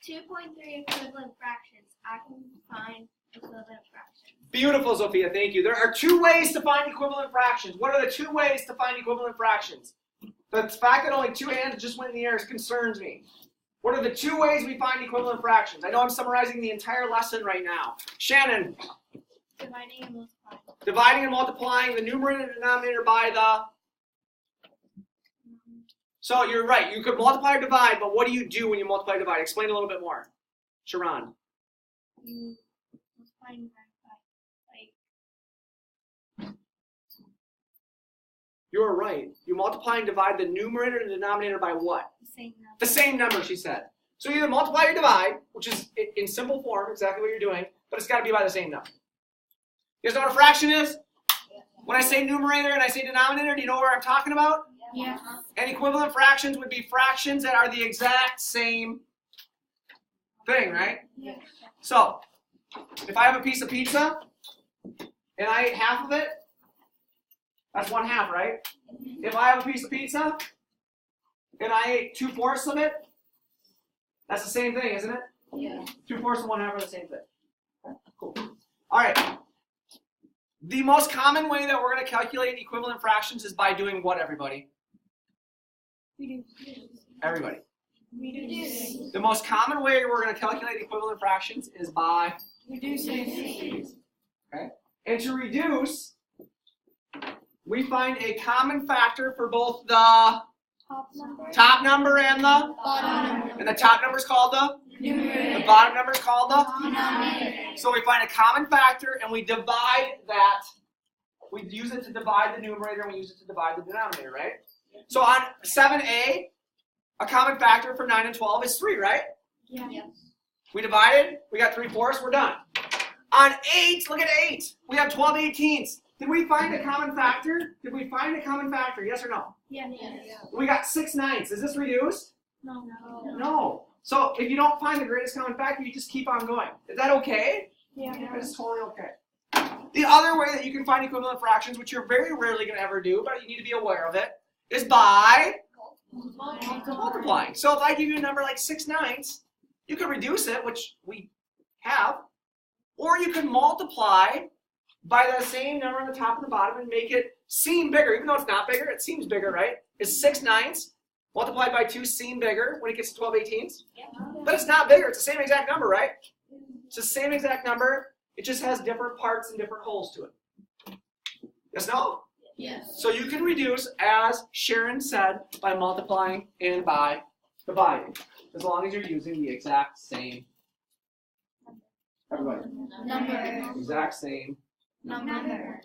2.3 equivalent fractions. I can find equivalent fractions. Beautiful, Sophia. Thank you. There are two ways to find equivalent fractions. What are the two ways to find equivalent fractions? The fact that only two hands just went in the air concerns me. What are the two ways we find equivalent fractions? I know I'm summarizing the entire lesson right now. Shannon. Dividing and multiplying. Dividing and multiplying the numerator and denominator by the... So you're right. You could multiply or divide, but what do you do when you multiply or divide? Explain a little bit more. Sharon. You multiply and divide by, like... You're right. You multiply and divide the numerator and the denominator by what? The same number. The same number, she said. So you either multiply or divide, which is in simple form exactly what you're doing, but it's got to be by the same number. You guys know what a fraction is? When I say numerator and I say denominator, do you know what I'm talking about? Yeah. And equivalent fractions would be fractions that are the exact same thing, right? Yeah. So, if I have a piece of pizza and I ate half of it, that's 1/2, right? If I have a piece of pizza and I ate 2/4 of it, that's the same thing, isn't it? Yeah. 2/4 and 1/2 are the same thing. Okay, cool. All right. The most common way that we're going to calculate equivalent fractions is by doing what, everybody? Everybody. Reducing. The most common way we're going to calculate equivalent fractions is by Reducing. Okay? And to reduce, we find a common factor for both the top number and the Bottom number. and the top number is called the Numerator. bottom number is called the Denominator. so we find a common factor and we divide that. We use it to divide the numerator and we use it to divide the denominator, right? So on 7a, a common factor for 9 and 12 is 3, right? Yeah. We divided, we got 3/4, we're done. On 8, look at 8. We have 12/18. Did we find a common factor? Did we find a common factor? Yes or no? Yeah. We got 6/9. Is this reduced? No. No. So if you don't find the greatest common factor, you just keep on going. Is that okay? Yeah. It's totally okay. The other way that you can find equivalent fractions, which you're very rarely going to ever do, but you need to be aware of it, is by multiplying. So if I give you a number like 6/9, you could reduce it, which we have, or you could multiply by the same number on the top and the bottom and make it seem bigger. Even though it's not bigger, it seems bigger, right? Is 6/9 multiplied by 2 seem bigger when it gets to 12/18? But it's not bigger. It's the same exact number, right? It's the same exact number. It just has different parts and different holes to it. Yes, no? Yes. So you can reduce, as Sharon said, by multiplying and by dividing, as long as you're using the exact same. Everybody. Number. Exact same Number.